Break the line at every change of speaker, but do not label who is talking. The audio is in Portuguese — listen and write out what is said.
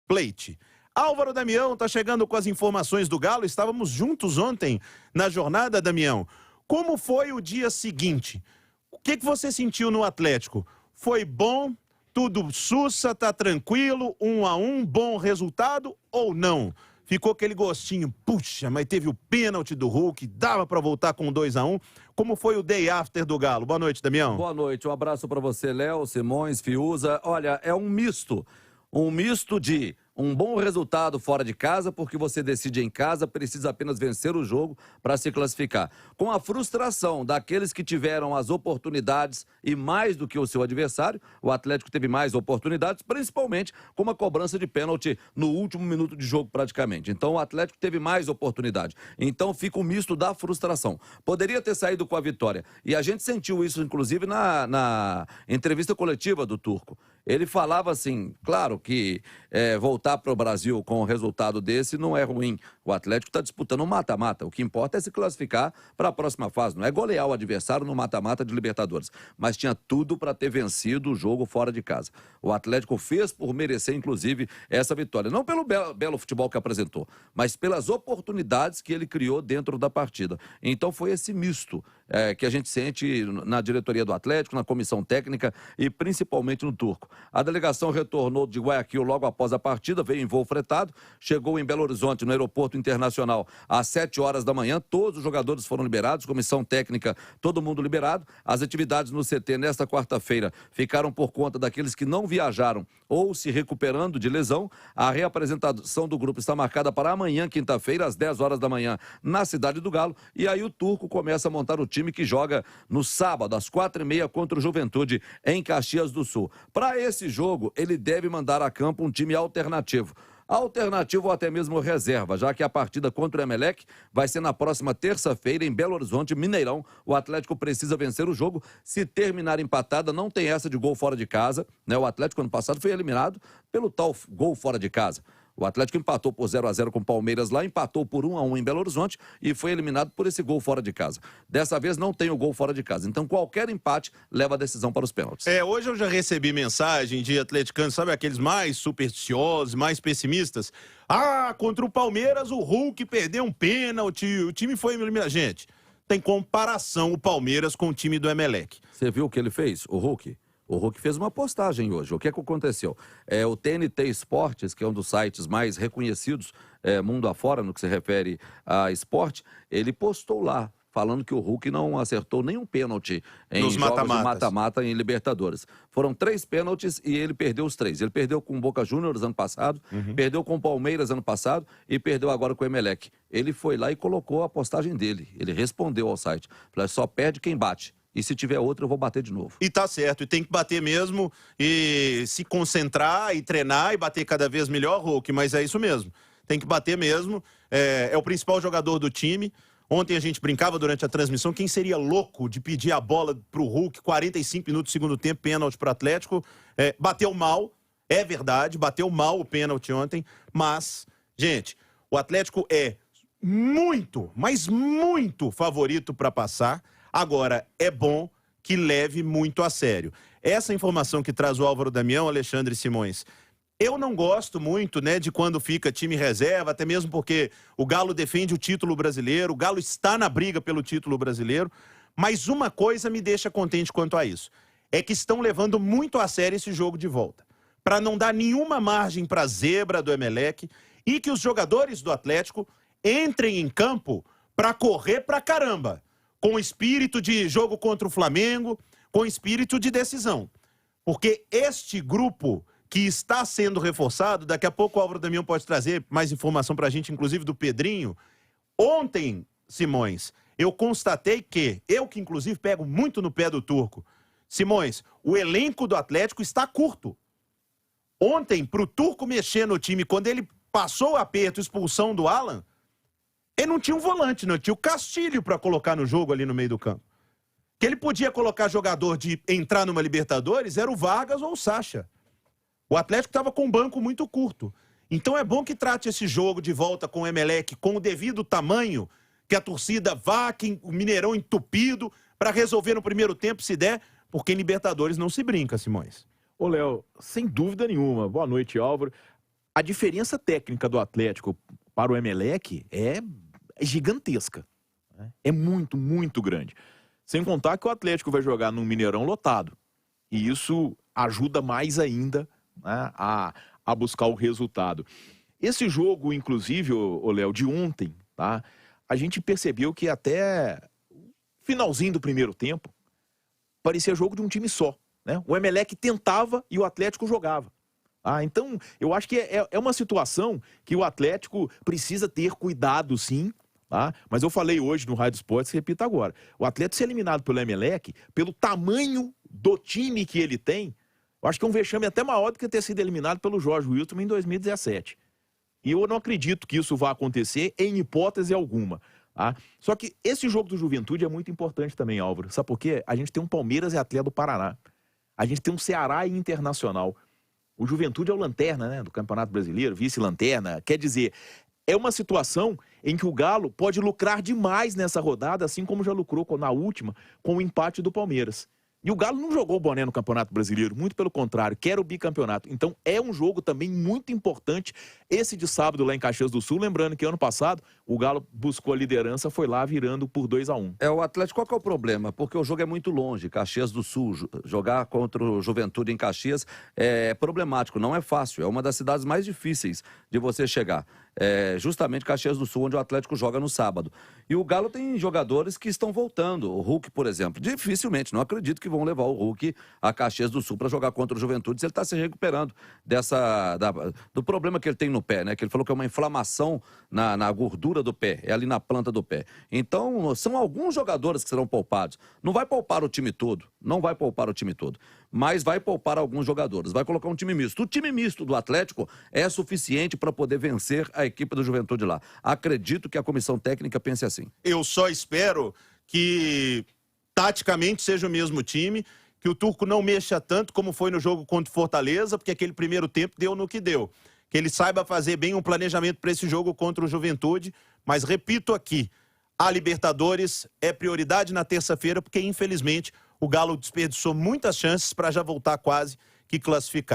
Plate. Álvaro Damião está chegando com as informações do Galo. Estávamos juntos ontem na jornada, Damião. Como foi o dia seguinte? O que você sentiu no Atlético? Foi bom? Tudo sussa? Tá tranquilo? 1-1, bom resultado ou não? Ficou aquele gostinho, puxa, mas teve o pênalti do Hulk, dava para voltar com 2-1. Como foi o day after do Galo? Boa noite, Damião.
Boa noite, um abraço para você, Léo, Simões, Fiuza. Olha, é um misto de um bom resultado fora de casa, porque você decide em casa, precisa apenas vencer o jogo para se classificar. Com a frustração daqueles que tiveram as oportunidades e mais do que o seu adversário, o Atlético teve mais oportunidades, principalmente com uma cobrança de pênalti no último minuto de jogo praticamente. Então o Atlético teve mais oportunidade. Então fica um misto da frustração. Poderia ter saído com a vitória. E a gente sentiu isso, inclusive, na entrevista coletiva do Turco. Ele falava assim, claro que voltar para o Brasil com um resultado desse não é ruim. O Atlético está disputando um mata-mata. O que importa é se classificar para a próxima fase. Não é golear o adversário no mata-mata de Libertadores. Mas tinha tudo para ter vencido o jogo fora de casa. O Atlético fez por merecer, inclusive, essa vitória. Não pelo belo futebol que apresentou, mas pelas oportunidades que ele criou dentro da partida. Então foi esse misto que a gente sente na diretoria do Atlético, na comissão técnica e principalmente no Turco. A delegação retornou de Guayaquil logo após a partida, veio em voo fretado, chegou em Belo Horizonte, no aeroporto internacional, às 7 horas da manhã. Todos os jogadores foram liberados, comissão técnica, todo mundo liberado. As atividades no CT nesta quarta-feira ficaram por conta daqueles que não viajaram ou se recuperando de lesão. A reapresentação do grupo está marcada para amanhã, quinta-feira, às 10 horas da manhã, na Cidade do Galo. E aí o Turco começa a montar o time que joga no sábado, às 4h30, contra o Juventude, em Caxias do Sul. Para esse jogo, ele deve mandar a campo um time alternativo ou até mesmo reserva, já que a partida contra o Emelec vai ser na próxima terça-feira em Belo Horizonte, Mineirão. O Atlético precisa vencer o jogo. Se terminar empatada, não tem essa de gol fora de casa, né? O Atlético ano passado foi eliminado pelo tal gol fora de casa. O Atlético empatou por 0-0 com o Palmeiras lá, empatou por 1-1 em Belo Horizonte e foi eliminado por esse gol fora de casa. Dessa vez não tem o gol fora de casa. Então qualquer empate leva a decisão para os pênaltis.
Hoje eu já recebi mensagem de atleticanos, sabe, aqueles mais supersticiosos, mais pessimistas. Contra o Palmeiras o Hulk perdeu um pênalti, o time foi eliminado. Gente, tem comparação o Palmeiras com o time do Emelec.
Você viu o que ele fez, o Hulk? O Hulk fez uma postagem hoje. O que aconteceu? O TNT Esportes, que é um dos sites mais reconhecidos mundo afora no que se refere a esporte, ele postou lá, falando que o Hulk não acertou nenhum pênalti em jogos de mata-mata em Libertadores. Foram 3 pênaltis e ele perdeu os 3. Ele perdeu com o Boca Juniors ano passado, perdeu com o Palmeiras ano passado e perdeu agora com o Emelec. Ele foi lá e colocou a postagem dele. Ele respondeu ao site. Falou, só perde quem bate. E se tiver outro, eu vou bater de novo.
E tá certo, e tem que bater mesmo, e se concentrar, e treinar, e bater cada vez melhor, Hulk, mas é isso mesmo. Tem que bater mesmo, é o principal jogador do time. Ontem a gente brincava durante a transmissão, quem seria louco de pedir a bola pro Hulk, 45 minutos do segundo tempo, pênalti pro Atlético. Bateu mal, é verdade, bateu mal o pênalti ontem, mas, gente, o Atlético é muito, mas muito favorito para passar. Agora, é bom que leve muito a sério. Essa informação que traz o Álvaro Damião, Alexandre Simões, eu não gosto muito, né, de quando fica time reserva, até mesmo porque o Galo defende o título brasileiro, o Galo está na briga pelo título brasileiro, mas uma coisa me deixa contente quanto a isso, é que estão levando muito a sério esse jogo de volta, para não dar nenhuma margem para a zebra do Emelec e que os jogadores do Atlético entrem em campo para correr pra caramba, com espírito de jogo contra o Flamengo, com espírito de decisão. Porque este grupo que está sendo reforçado, daqui a pouco o Álvaro Damião pode trazer mais informação pra gente, inclusive do Pedrinho. Ontem, Simões, eu constatei que, eu que inclusive pego muito no pé do Turco, Simões, o elenco do Atlético está curto. Ontem, pro Turco mexer no time, quando ele passou o aperto, expulsão do Alan, ele não tinha um volante, não tinha o Castilho para colocar no jogo ali no meio do campo. Que ele podia colocar jogador de entrar numa Libertadores, era o Vargas ou o Sacha. O Atlético estava com um banco muito curto. Então é bom que trate esse jogo de volta com o Emelec com o devido tamanho, que a torcida vá, que o Mineirão entupido, para resolver no primeiro tempo, se der, porque em Libertadores não se brinca, Simões.
Ô, Léo, sem dúvida nenhuma. Boa noite, Álvaro. a diferença técnica do Atlético para o Emelec é gigantesca. Né? É muito, muito grande. Sem contar que o Atlético vai jogar num Mineirão lotado. E isso ajuda mais ainda, né, a buscar o resultado. Esse jogo, inclusive, ô Léo, de ontem, tá? A gente percebeu que até finalzinho do primeiro tempo parecia jogo de um time só. Né? O Emelec tentava e o Atlético jogava. Então, eu acho que é uma situação que o Atlético precisa ter cuidado, sim. Tá? Mas eu falei hoje no Rádio Esportes, repito agora. O Atlético ser eliminado pelo Emelec, pelo tamanho do time que ele tem, eu acho que é um vexame até maior do que ter sido eliminado pelo Jorge Wilstermann em 2017. E eu não acredito que isso vá acontecer em hipótese alguma. Tá? Só que esse jogo do Juventude é muito importante também, Álvaro. Sabe por quê? A gente tem um Palmeiras e Atlético do Paraná. A gente tem um Ceará e Internacional. O Juventude é o lanterna, né, do Campeonato Brasileiro, vice-lanterna. Quer dizer, é uma situação em que o Galo pode lucrar demais nessa rodada, assim como já lucrou na última, com o empate do Palmeiras. E o Galo não jogou o boné no Campeonato Brasileiro, muito pelo contrário, quer o bicampeonato. Então é um jogo também muito importante, esse de sábado lá em Caxias do Sul. Lembrando que ano passado o Galo buscou a liderança, foi lá virando por 2-1.
O Atlético, qual que é o problema? Porque o jogo é muito longe, Caxias do Sul. Jogar contra o Juventude em Caxias é problemático, não é fácil. É uma das cidades mais difíceis de você chegar. Justamente Caxias do Sul, onde o Atlético joga no sábado. E o Galo tem jogadores que estão voltando. O Hulk, por exemplo, dificilmente, não acredito que vão levar o Hulk a Caxias do Sul para jogar contra o Juventude se ele está se recuperando do problema que ele tem no pé, né? Que ele falou que é uma inflamação na gordura do pé, é ali na planta do pé. Então, são alguns jogadores que serão poupados. Não vai poupar o time todo, não vai poupar o time todo, mas vai poupar alguns jogadores, vai colocar um time misto. O time misto do Atlético é suficiente para poder vencer a equipe do Juventude lá. Acredito que a comissão técnica pense assim.
Eu só espero que taticamente seja o mesmo time, que o Turco não mexa tanto como foi no jogo contra o Fortaleza, porque aquele primeiro tempo deu no que deu. Que ele saiba fazer bem um planejamento para esse jogo contra o Juventude, mas repito aqui, a Libertadores é prioridade na terça-feira, porque infelizmente o Galo desperdiçou muitas chances para já voltar quase que classificar.